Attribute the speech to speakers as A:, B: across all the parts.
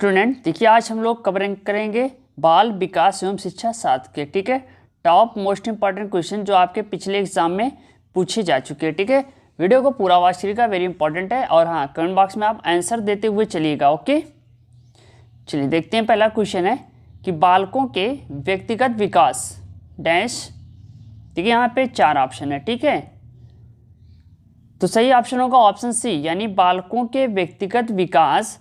A: Student देखिए, आज हम लोग कवरिंग करेंगे बाल विकास एवं शिक्षा 7 के। ठीक है, टॉप मोस्ट इंपॉर्टेंट क्वेश्चन जो आपके पिछले एग्जाम में पूछे जा चुके हैं। ठीक है, वीडियो को पूरा वॉच करिएगा, वेरी इंपॉर्टेंट है। और हाँ, कमेंट बॉक्स में आप आंसर देते हुए चलिएगा। ओके, चलिए देखते हैं। पहला क्वेश्चन है कि बालकों के व्यक्तिगत विकास डैश। देखिए यहाँ पे 4 ऑप्शन है। ठीक है, तो सही ऑप्शन होगा ऑप्शन सी, यानी बालकों के व्यक्तिगत विकास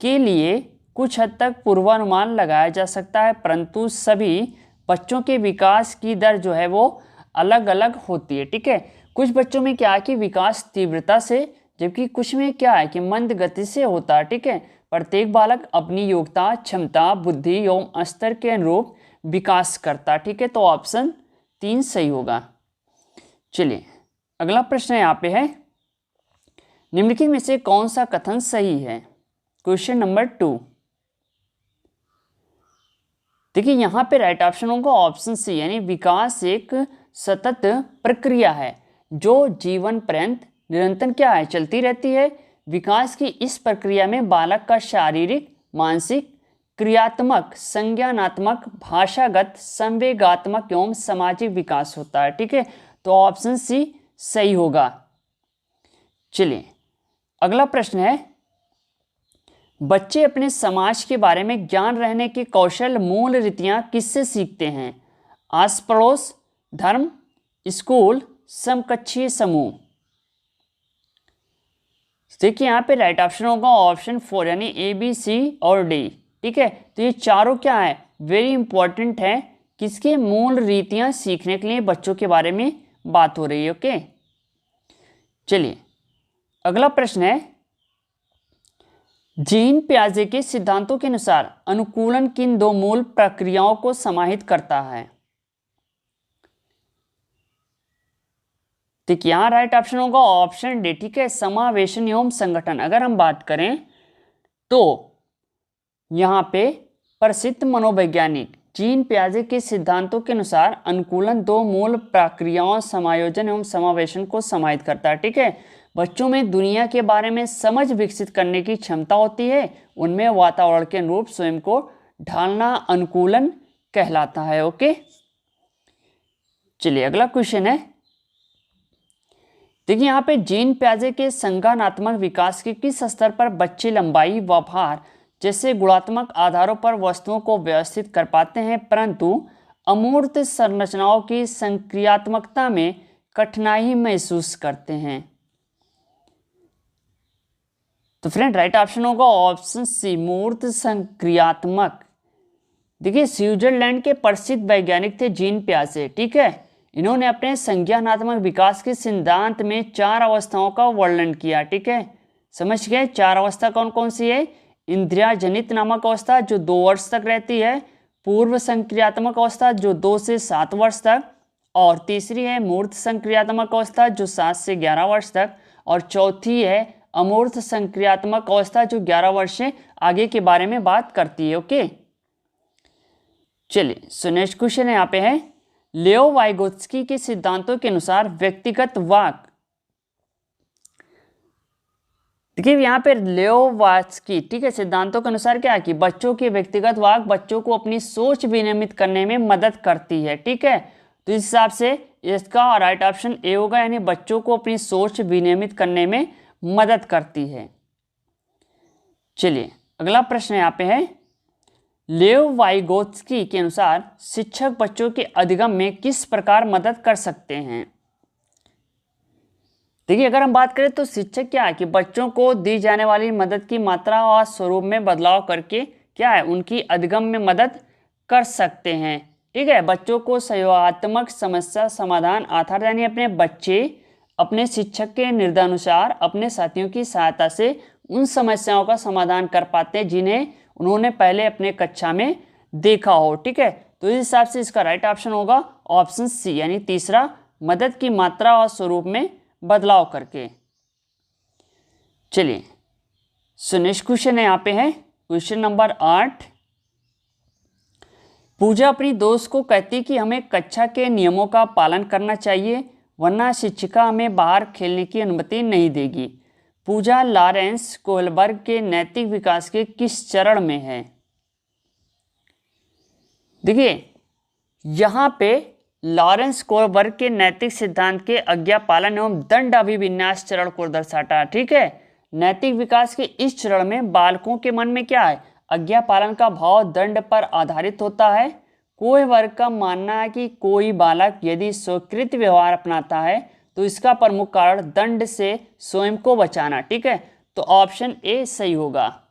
A: के लिए कुछ हद तक पूर्वानुमान लगाया जा सकता है, परंतु सभी बच्चों के विकास की दर जो है वो अलग अलग होती है। ठीक है, कुछ बच्चों में क्या है कि विकास तीव्रता से, जबकि कुछ में क्या है कि मंद गति से होता है। ठीक है, प्रत्येक बालक अपनी योग्यता, क्षमता, बुद्धि एवं स्तर के अनुरूप विकास करता है। ठीक है, तो ऑप्शन 3 सही होगा। चलिए अगला प्रश्न यहाँ पे है, निम्नलिखित में से कौन सा कथन सही है। Question number 2। देखिए यहाँ पे राइट ऑप्शन होगा ऑप्शन सी, यानी विकास एक सतत प्रक्रिया है जो जीवन पर्यंत निरंतर क्या है, चलती रहती है। विकास की इस प्रक्रिया में बालक का शारीरिक, मानसिक, क्रियात्मक, संज्ञानात्मक, भाषागत, संवेगात्मक एवं सामाजिक विकास होता है। ठीक है, तो ऑप्शन सी सही होगा। चलिए अगला प्रश्न है, बच्चे अपने समाज के बारे में ज्ञान रहने के कौशल मूल रीतियां किससे सीखते हैं। आस पड़ोस, धर्म, स्कूल, समकक्षीय समूह। देखिए यहाँ पे राइट ऑप्शन होगा ऑप्शन 4, यानी ए, बी, सी और डी। ठीक है, तो ये चारों क्या है, वेरी इंपॉर्टेंट है। किसके मूल रीतियां सीखने के लिए बच्चों के बारे में बात हो रही है। ओके, चलिए अगला प्रश्न है, जीन पियाजे के सिद्धांतों के अनुसार अनुकूलन किन 2 मूल प्रक्रियाओं को समाहित करता है। ठीक, यहां राइट ऑप्शन होगा ऑप्शन डी। ठीक है, समावेशन एवं संगठन। अगर हम बात करें तो यहां पे प्रसिद्ध मनोवैज्ञानिक जीन पियाजे के सिद्धांतों के अनुसार अनुकूलन 2 मूल प्रक्रियाओं, समायोजन एवं समावेशन को समाहित करता है। ठीक है, बच्चों में दुनिया के बारे में समझ विकसित करने की क्षमता होती है, उनमें वातावरण के अनुरूप स्वयं को ढालना अनुकूलन कहलाता है। ओके, चलिए अगला क्वेश्चन है, देखिए यहाँ पे जीन पियाजे के संज्ञानात्मक विकास के किस स्तर पर बच्चे लंबाई व भार जैसे गुणात्मक आधारों पर वस्तुओं को व्यवस्थित कर पाते हैं, परंतु अमूर्त संरचनाओं की संक्रियात्मकता में कठिनाई महसूस करते हैं। तो फ्रेंड राइट ऑप्शन होगा ऑप्शन सी, मूर्त संक्रियात्मक। देखिए स्विट्जरलैंड के प्रसिद्ध वैज्ञानिक थे जीन पियाजे। ठीक है, इन्होंने अपने संज्ञानात्मक विकास के सिद्धांत में 4 अवस्थाओं का वर्णन किया। ठीक है, समझ गए 4 अवस्था कौन कौन सी है। इंद्रिया जनित नामक अवस्था जो 2 वर्ष तक रहती है, पूर्व संक्रियात्मक अवस्था जो 2 से 7 वर्ष तक, और तीसरी है मूर्त संक्रियात्मक अवस्था जो 7 से 11 वर्ष तक, और चौथी है अमूर्त संक्रियात्मक अवस्था जो 11 वर्ष से आगे के बारे में बात करती है। ओके, चलिए सो नेक्स्ट क्वेश्चन है यहाँ पे है, लेओ वाइगोत्स्की के सिद्धांतों के अनुसार व्यक्तिगत वाक। देखिए यहाँ पे लेओ वाइगोत्स्की, ठीक है, सिद्धांतों के अनुसार क्या है कि बच्चों की व्यक्तिगत वाक बच्चों को अपनी सोच विनियमित करने में मदद करती है। ठीक है, तो इस हिसाब से इसका राइट ऑप्शन ए होगा, यानी बच्चों को अपनी सोच विनियमित करने में मदद करती है। चलिए अगला प्रश्न यहाँ पे है, लेओ वाइगोत्स्की के अनुसार शिक्षक बच्चों के अधिगम में किस प्रकार मदद कर सकते हैं। देखिए अगर हम बात करें तो शिक्षक क्या है कि बच्चों को दी जाने वाली मदद की मात्रा और स्वरूप में बदलाव करके क्या है, उनकी अधिगम में मदद कर सकते हैं। ठीक है, बच्चों को सहयोगात्मक समस्या समाधान आधार, यानी अपने बच्चे अपने शिक्षक के निर्देशानुसार अपने साथियों की सहायता से उन समस्याओं का समाधान कर पाते हैं जिन्हें उन्होंने पहले अपने कक्षा में देखा हो। ठीक है, तो इस हिसाब से इसका राइट ऑप्शन होगा ऑप्शन सी, यानी तीसरा, मदद की मात्रा और स्वरूप में बदलाव करके। चलिए सो नेक्स्ट क्वेश्चन है यहाँ पे है क्वेश्चन नंबर 8। पूजा अपनी दोस्त को कहती कि हमें कक्षा के नियमों का पालन करना चाहिए, वरना शिक्षिका हमें बाहर खेलने की अनुमति नहीं देगी। पूजा लॉरेंस कोहलबर्ग के नैतिक विकास के किस चरण में है? देखिए यहाँ पे लॉरेंस कोहलबर्ग के नैतिक सिद्धांत के आज्ञा पालन एवं दंड अभिविन्यास चरण को दर्शाता है। ठीक है, नैतिक विकास के इस चरण में बालकों के मन में क्या है? आज्ञा पालन का भाव दंड पर आधारित होता है। कोहलबर्ग का मानना है कि कोई बालक यदि स्वीकृत व्यवहार अपनाता है तो इसका प्रमुख कारण दंड से स्वयं को बचाना। ठीक है, तो ऑप्शन ए सही होगा,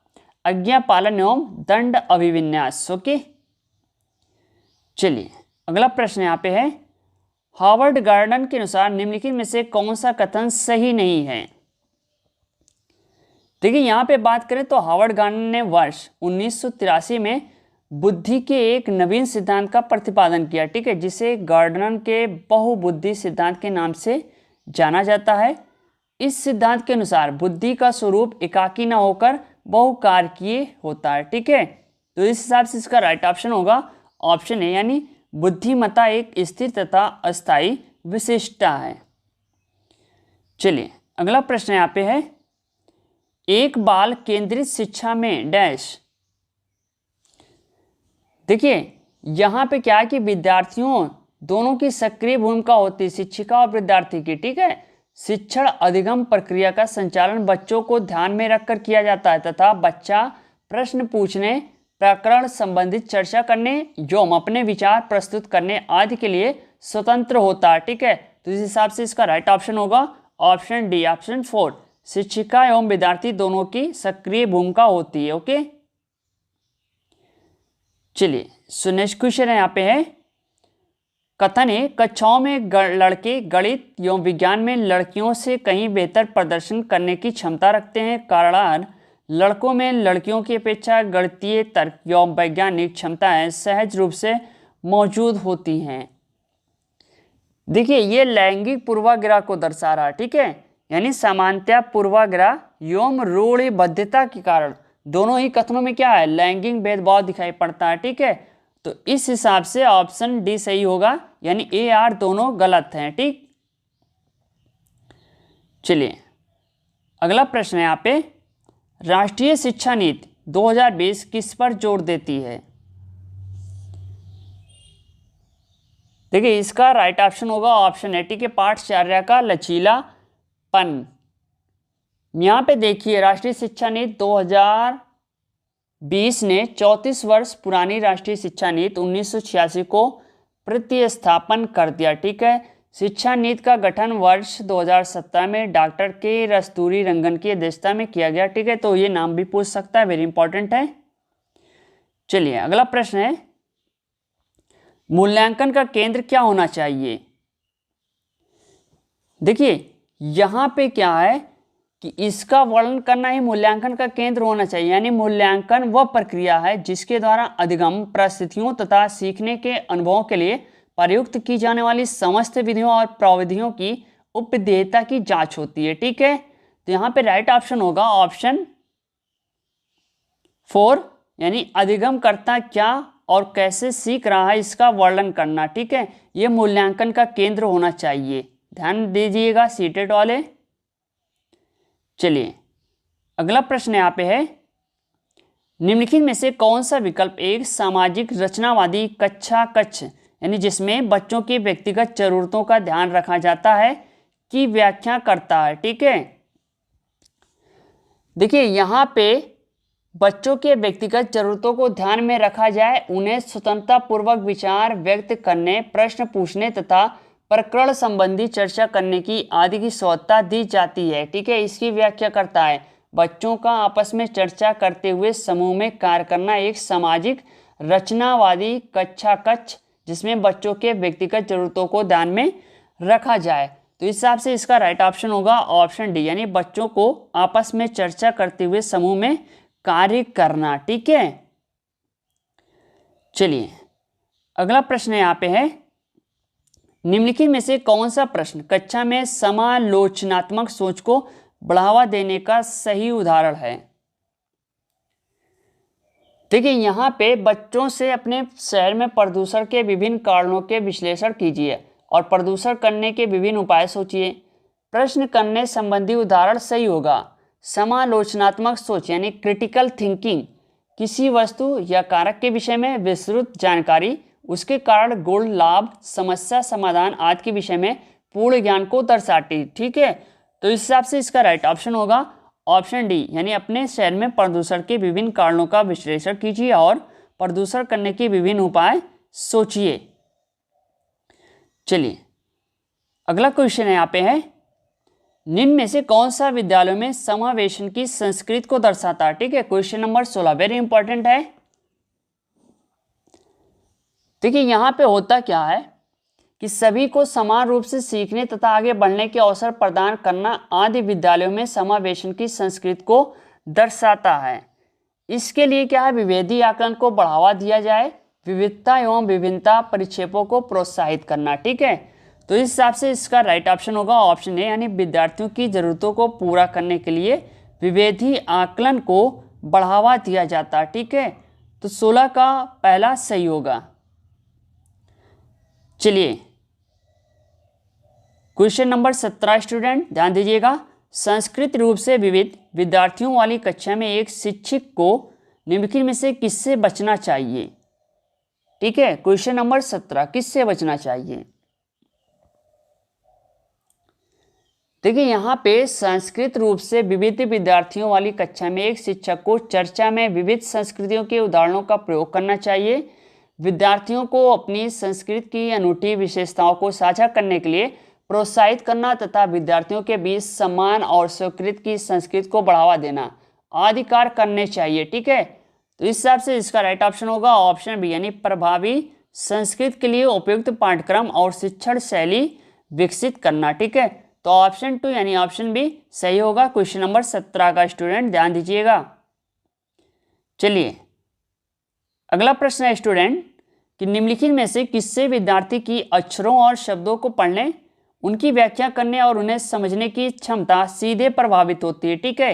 A: आज्ञा पालन एवं दंड अभिविन्यास। ओके, चलिए अगला प्रश्न यहाँ पे है, हार्वर्ड गार्डन के अनुसार निम्नलिखित में से कौन सा कथन सही नहीं है? देखिए यहाँ पे बात करें तो हार्वर्ड गार्डन ने वर्ष 1983 में बुद्धि के एक नवीन सिद्धांत का प्रतिपादन किया। ठीक है, जिसे गार्डन के बहुबुद्धि सिद्धांत के नाम से जाना जाता है। इस सिद्धांत के अनुसार बुद्धि का स्वरूप एकाकी न होकर बहुकारकीय होता है। ठीक है, तो इस हिसाब से इसका राइट ऑप्शन होगा ऑप्शन ए, यानी बुद्धिमत्ता एक स्थिर तथा अस्थायी विशिष्टता है। चलिए अगला प्रश्न यहाँ पे है, एक बाल केंद्रित शिक्षा में डैश। देखिए यहाँ पे क्या है कि विद्यार्थियों दोनों की सक्रिय भूमिका होती है, शिक्षिका और विद्यार्थी की। ठीक है, शिक्षण अधिगम प्रक्रिया का संचालन बच्चों को ध्यान में रखकर किया जाता है तथा बच्चा प्रश्न पूछने, प्रकरण संबंधित चर्चा करने एवं अपने विचार प्रस्तुत करने आदि के लिए स्वतंत्र होता है। ठीक है, तो इस हिसाब से इसका राइट ऑप्शन होगा ऑप्शन डी, ऑप्शन 4, शिक्षिका एवं विद्यार्थी दोनों की सक्रिय भूमिका होती है। ओके, चलिए सो नेक्स्ट क्वेश्चन है यहाँ पे है, कथन है कक्षाओं में लड़के गणित एवं विज्ञान में लड़कियों से कहीं बेहतर प्रदर्शन करने की क्षमता रखते हैं। कारण लड़कों में लड़कियों की अपेक्षा गणितीय तर्क एवं वैज्ञानिक क्षमताएं सहज रूप से मौजूद होती हैं। देखिए ये लैंगिक पूर्वाग्रह को दर्शा रहा है। ठीक है, यानी समानता पूर्वाग्रह एवं रूढ़िबद्धता के कारण दोनों ही कथनों में क्या है? लैंगिक भेदभाव दिखाई पड़ता है। ठीक है, तो इस हिसाब से ऑप्शन डी सही होगा, यानी ए आर दोनों गलत हैं। ठीक, चलिए अगला प्रश्न है यहाँ पे, राष्ट्रीय शिक्षा नीति 2020 किस पर जोर देती है? देखिए इसका राइट ऑप्शन होगा ऑप्शन ए, ठीक है, पाठचर्या का लचीलापन। यहाँ पे देखिए राष्ट्रीय शिक्षा नीति 2020 ने 34 वर्ष पुरानी राष्ट्रीय शिक्षा नीति 1986 को प्रतिस्थापन कर दिया। ठीक है, शिक्षा नीति का गठन वर्ष 2017 में डॉक्टर के कस्तूरी रंगन की अध्यक्षता में किया गया। ठीक है, तो ये नाम भी पूछ सकता है, वेरी इंपॉर्टेंट है। चलिए अगला प्रश्न है, मूल्यांकन का केंद्र क्या होना चाहिए? देखिए यहाँ पे क्या है कि इसका वर्णन करना ही मूल्यांकन का केंद्र होना चाहिए। यानी मूल्यांकन वह प्रक्रिया है जिसके द्वारा अधिगम परिस्थितियों तथा सीखने के अनुभवों के लिए प्रयुक्त की जाने वाली समस्त विधियों और प्रविधियों की उपदेयता की जांच होती है। ठीक है, तो यहाँ पे राइट ऑप्शन होगा ऑप्शन 4, यानी अधिगम करता क्या और कैसे सीख रहा है इसका वर्णन करना। ठीक है, ये मूल्यांकन का केंद्र होना चाहिए, ध्यान दीजिएगा सीटेट वाले। चलिए अगला प्रश्न यहाँ पे है, निम्नलिखित में से कौन सा विकल्प एक सामाजिक रचनावादी कक्षा कक्ष यानी जिसमें बच्चों की व्यक्तिगत जरूरतों का ध्यान रखा जाता है की व्याख्या करता है? ठीक है, देखिए यहाँ पे बच्चों के व्यक्तिगत जरूरतों को ध्यान में रखा जाए, उन्हें स्वतंत्रता पूर्वक विचार व्यक्त करने, प्रश्न पूछने तथा प्रकरण संबंधी चर्चा करने की आदि की स्वतंत्रता दी जाती है। ठीक है, इसकी व्याख्या करता है बच्चों का आपस में चर्चा करते हुए समूह में कार्य करना एक सामाजिक रचनावादी कक्षा कक्ष जिसमें बच्चों के व्यक्तिगत जरूरतों को ध्यान में रखा जाए। तो इस हिसाब से इसका राइट ऑप्शन होगा ऑप्शन डी, यानी बच्चों को आपस में चर्चा करते हुए समूह में कार्य करना। ठीक है, चलिए अगला प्रश्न यहाँ पे है, निम्नलिखित में से कौन सा प्रश्न कक्षा में समालोचनात्मक सोच को बढ़ावा देने का सही उदाहरण है? देखिए यहाँ पे बच्चों से अपने शहर में प्रदूषण के विभिन्न कारणों के विश्लेषण कीजिए और प्रदूषण करने के विभिन्न उपाय सोचिए। प्रश्न करने संबंधी उदाहरण सही होगा। समालोचनात्मक सोच यानी क्रिटिकल थिंकिंग, किसी वस्तु या कारक के विषय में विस्तृत जानकारी, उसके कारण गुण, लाभ, समस्या समाधान आदि के विषय में पूर्ण ज्ञान को दर्शाती। ठीक है, तो इस हिसाब से इसका राइट ऑप्शन होगा ऑप्शन डी, यानी अपने शहर में प्रदूषण के विभिन्न कारणों का विश्लेषण कीजिए और प्रदूषण करने के विभिन्न उपाय सोचिए। चलिए अगला क्वेश्चन है यहाँ पे है, निम्न में से कौन सा विद्यालयों में समावेशन की संस्कृति को दर्शाता है। ठीक है, क्वेश्चन नंबर 16 वेरी इंपॉर्टेंट है। देखिए यहाँ पे होता क्या है कि सभी को समान रूप से सीखने तथा आगे बढ़ने के अवसर प्रदान करना आदि विद्यालयों में समावेशन की संस्कृति को दर्शाता है। इसके लिए क्या है, विभेदी आकलन को बढ़ावा दिया जाए, विविधता एवं विभिन्नता परिक्षेपों को प्रोत्साहित करना। ठीक है, तो इस हिसाब से इसका राइट ऑप्शन होगा ऑप्शन ए, यानी विद्यार्थियों की जरूरतों को पूरा करने के लिए विभेदी आकलन को बढ़ावा दिया जाता। ठीक है, तो 16 का पहला सही होगा। चलिए क्वेश्चन नंबर 17 स्टूडेंट ध्यान दीजिएगा, संस्कृत रूप से विविध विद्यार्थियों वाली कक्षा में एक शिक्षक को निम्नलिखित में से किससे बचना चाहिए। ठीक है, क्वेश्चन नंबर 17 किससे बचना चाहिए। देखिए यहाँ पे संस्कृत रूप से विविध विद्यार्थियों वाली कक्षा में एक शिक्षक को चर्चा में विविध संस्कृतियों के उदाहरणों का प्रयोग करना चाहिए, विद्यार्थियों को अपनी संस्कृति की अनूठी विशेषताओं को साझा करने के लिए प्रोत्साहित करना तथा विद्यार्थियों के बीच सम्मान और स्वीकृति की संस्कृति को बढ़ावा देना आदि कार्य करने चाहिए। ठीक है, तो इस हिसाब से इसका राइट ऑप्शन होगा ऑप्शन बी, यानी प्रभावी संस्कृत के लिए उपयुक्त पाठ्यक्रम और शिक्षण शैली विकसित करना। ठीक है, तो ऑप्शन 2 यानी ऑप्शन बी सही होगा क्वेश्चन नंबर 17 का स्टूडेंट ध्यान दीजिएगा। चलिए अगला प्रश्न है स्टूडेंट कि निम्नलिखित में से किससे विद्यार्थी की अक्षरों और शब्दों को पढ़ने, उनकी व्याख्या करने और उन्हें समझने की क्षमता सीधे प्रभावित होती है। ठीक है,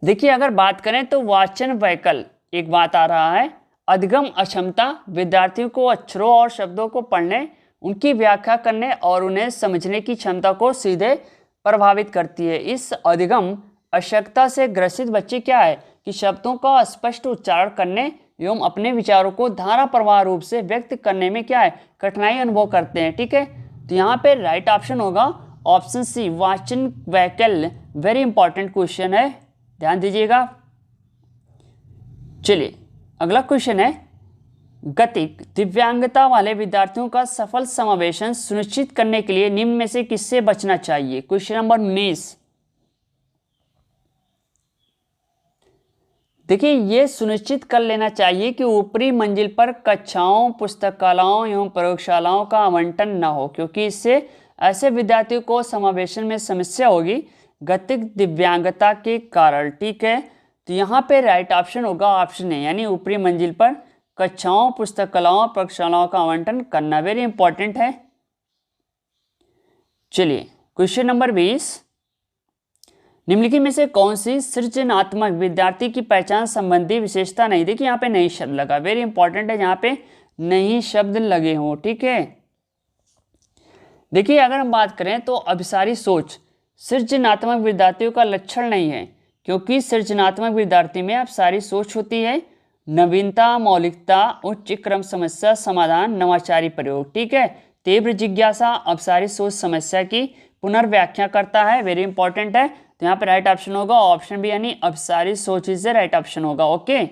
A: देखिए अगर बात करें तो वाचन वैकल्य एक बात आ रहा है, अधिगम अक्षमता विद्यार्थियों को अक्षरों और शब्दों को पढ़ने, उनकी व्याख्या करने और उन्हें समझने की क्षमता को सीधे प्रभावित करती है। इस अधिगम अशक्तता से ग्रसित बच्चे क्या है कि शब्दों का स्पष्ट उच्चारण करने एवं अपने विचारों को धारा प्रवाह रूप से व्यक्त करने में क्या है, कठिनाई अनुभव करते हैं। ठीक है, तो यहाँ पे राइट ऑप्शन होगा ऑप्शन सी, वाचन वैकल्य। वेरी इंपॉर्टेंट क्वेश्चन है, ध्यान दीजिएगा। चलिए अगला क्वेश्चन है, गतिक दिव्यांगता वाले विद्यार्थियों का सफल समावेशन सुनिश्चित करने के लिए निम्न में से किससे बचना चाहिए। क्वेश्चन नंबर 19, देखिए ये सुनिश्चित कर लेना चाहिए कि ऊपरी मंजिल पर कक्षाओं, पुस्तकालयों एवं प्रयोगशालाओं का आवंटन न हो, क्योंकि इससे ऐसे विद्यार्थियों को समावेशन में समस्या होगी गतिक दिव्यांगता के कारण। ठीक है, तो यहाँ पे राइट ऑप्शन होगा ऑप्शन ए, यानी ऊपरी मंजिल पर कक्षाओं, पुस्तकालयों, प्रयोगशालाओं का आवंटन करना। वेरी इंपॉर्टेंट है। चलिए क्वेश्चन नंबर 20, निम्नलिखित में से कौन सी सृजनात्मक विद्यार्थी की पहचान संबंधी विशेषता नहीं। देखिए यहाँ पे नहीं शब्द लगा, वेरी इंपॉर्टेंट है, यहाँ पे नहीं शब्द लगे हों। ठीक है, देखिए अगर हम बात करें तो अभिसारी सोच सृजनात्मक विद्यार्थियों का लक्षण नहीं है, क्योंकि सृजनात्मक विद्यार्थी में अभिसारी सोच होती है, नवीनता, मौलिकता, उच्च क्रम समस्या समाधान, नवाचारी प्रयोग। ठीक है, तीव्र जिज्ञासा अभिसारी सोच समस्या की पुनर्व्याख्या करता है। वेरी इंपॉर्टेंट है, तो यहाँ पे राइट ऑप्शन होगा ऑप्शन बी, यानी अभिसारी सोच इज राइट ऑप्शन होगा। ओके,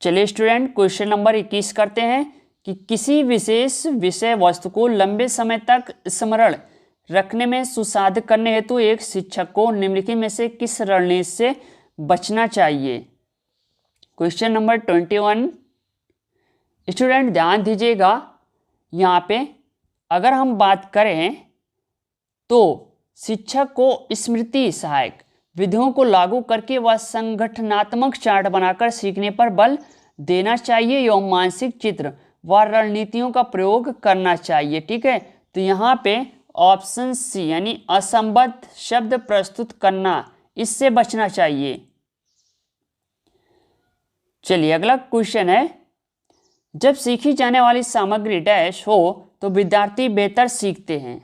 A: चलिए स्टूडेंट क्वेश्चन नंबर 21 करते हैं कि किसी विशेष विषय वस्तु को लंबे समय तक स्मरण रखने में सुसाध्य करने हेतु एक शिक्षक को निम्नलिखित में से किस रणनीति से बचना चाहिए। क्वेश्चन नंबर 21 स्टूडेंट ध्यान दीजिएगा, यहाँ पे अगर हम बात करें तो शिक्षक को स्मृति सहायक विधियों को लागू करके वह संगठनात्मक चार्ट बनाकर सीखने पर बल देना चाहिए एवं मानसिक चित्र व रणनीतियों का प्रयोग करना चाहिए। ठीक है, तो यहाँ पे ऑप्शन सी, यानी असंबद्ध शब्द प्रस्तुत करना, इससे बचना चाहिए। चलिए अगला क्वेश्चन है, जब सीखी जाने वाली सामग्री डैश हो तो विद्यार्थी बेहतर सीखते हैं।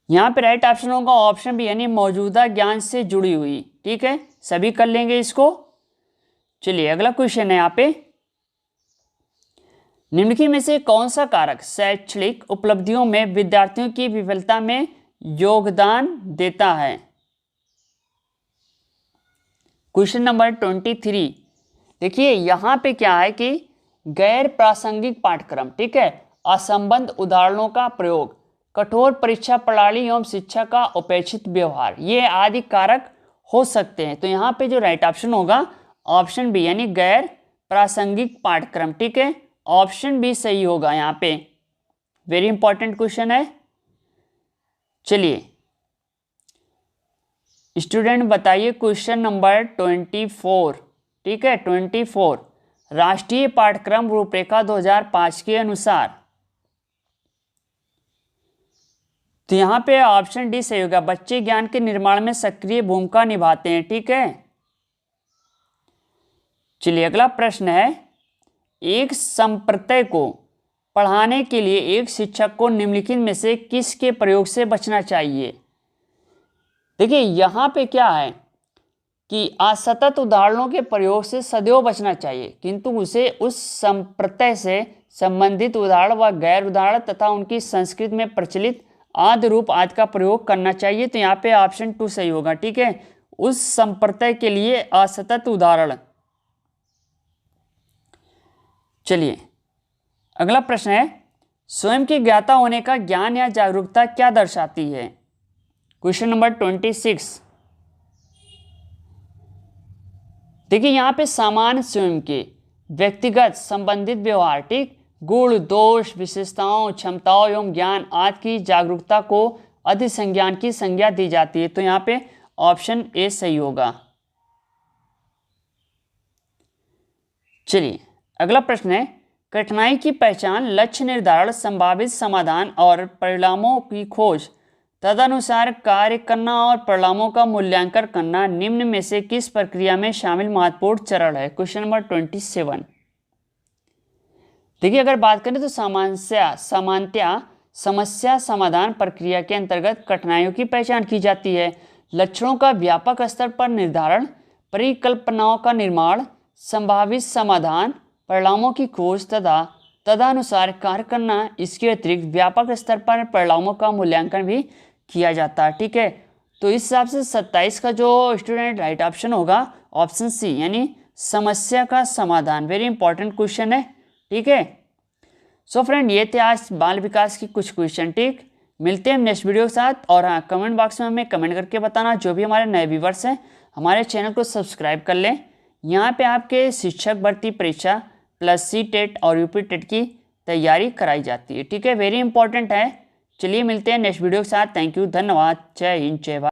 A: यहाँ पे राइट ऑप्शन होगा ऑप्शन बी यानी मौजूदा ज्ञान से जुड़ी हुई। ठीक है, सभी कर लेंगे इसको। चलिए अगला क्वेश्चन है यहाँ पे, निम्नलिखित में से कौन सा कारक शैक्षणिक उपलब्धियों में विद्यार्थियों की विफलता में योगदान देता है? Question number 23। देखिए यहाँ पे क्या है कि गैर प्रासंगिक पाठ्यक्रम, ठीक है, असंबद्ध उदाहरणों का प्रयोग, कठोर परीक्षा प्रणाली एवं शिक्षा का उपेक्षित व्यवहार, ये आदि कारक हो सकते हैं। तो यहाँ पे जो राइट ऑप्शन होगा ऑप्शन बी यानी गैर प्रासंगिक पाठ्यक्रम। ठीक है, ऑप्शन बी सही होगा यहाँ पे। वेरी इंपॉर्टेंट क्वेश्चन है। चलिए स्टूडेंट बताइए क्वेश्चन नंबर 24। ठीक है, 24 राष्ट्रीय पाठ्यक्रम रूपरेखा 2005 के अनुसार, तो यहाँ पे ऑप्शन डी सही होगा, बच्चे ज्ञान के निर्माण में सक्रिय भूमिका निभाते हैं। ठीक है, चलिए अगला प्रश्न है, एक संप्रदाय को पढ़ाने के लिए एक शिक्षक को निम्नलिखित में से किसके प्रयोग से बचना चाहिए? देखिए यहाँ पे क्या है कि असतत उदाहरणों के प्रयोग से सदैव बचना चाहिए, किंतु उसे उस संप्रदाय से संबंधित उदाहरण व गैर उदाहरण तथा उनकी संस्कृत में प्रचलित आदि रूप आदि का प्रयोग करना चाहिए। तो यहाँ पे ऑप्शन 2 सही होगा। ठीक है, उस संप्रदाय के लिए असतत उदाहरण। चलिए अगला प्रश्न है, स्वयं के ज्ञाता होने का ज्ञान या जागरूकता क्या दर्शाती है? Question number 26। देखिए यहाँ पे सामान्य स्वयं के व्यक्तिगत संबंधित व्यवहार, ठीक, गुण दोष विशेषताओं क्षमताओं एवं ज्ञान आदि की जागरूकता को अधिसंज्ञान की संज्ञा दी जाती है। तो यहाँ पे ऑप्शन ए सही होगा। चलिए अगला प्रश्न है, कठिनाई की पहचान, लक्ष्य निर्धारण, संभावित समाधान और परिणामों की खोज, तदनुसार कार्य करना और परिणामों का मूल्यांकन करना निम्न में से किस प्रक्रिया में शामिल महत्वपूर्ण चरण है? Question number 27। देखिए अगर बात करें तो सामान्यतया समस्या समाधान प्रक्रिया के अंतर्गत कठिनाइयों की पहचान की जाती है, लक्षणों का व्यापक स्तर पर निर्धारण, परिकल्पनाओं का निर्माण, संभावित समाधान, परिणामों की खोज तथा तदनुसार कार्य करना। इसके अतिरिक्त व्यापक स्तर पर परिणामों का मूल्यांकन भी किया जाता है। ठीक है, तो इस हिसाब से 27 का जो स्टूडेंट राइट ऑप्शन होगा ऑप्शन सी यानी समस्या का समाधान। वेरी इंपॉर्टेंट क्वेश्चन है। ठीक है, सो फ्रेंड ये थे आज बाल विकास की कुछ क्वेश्चन। ठीक, मिलते हैं नेक्स्ट वीडियो के साथ। और हाँ, कमेंट बॉक्स में हमें कमेंट करके बताना। जो भी हमारे नए व्यूवर्स हैं हमारे चैनल को सब्सक्राइब कर लें। यहाँ पे आपके शिक्षक भर्ती परीक्षा प्लस CTET और UP-TET की तैयारी कराई जाती है। ठीक है, वेरी इंपॉर्टेंट है। चलिए मिलते हैं नेक्स्ट वीडियो के साथ। थैंक यू, धन्यवाद, जय हिंद, जय भारत।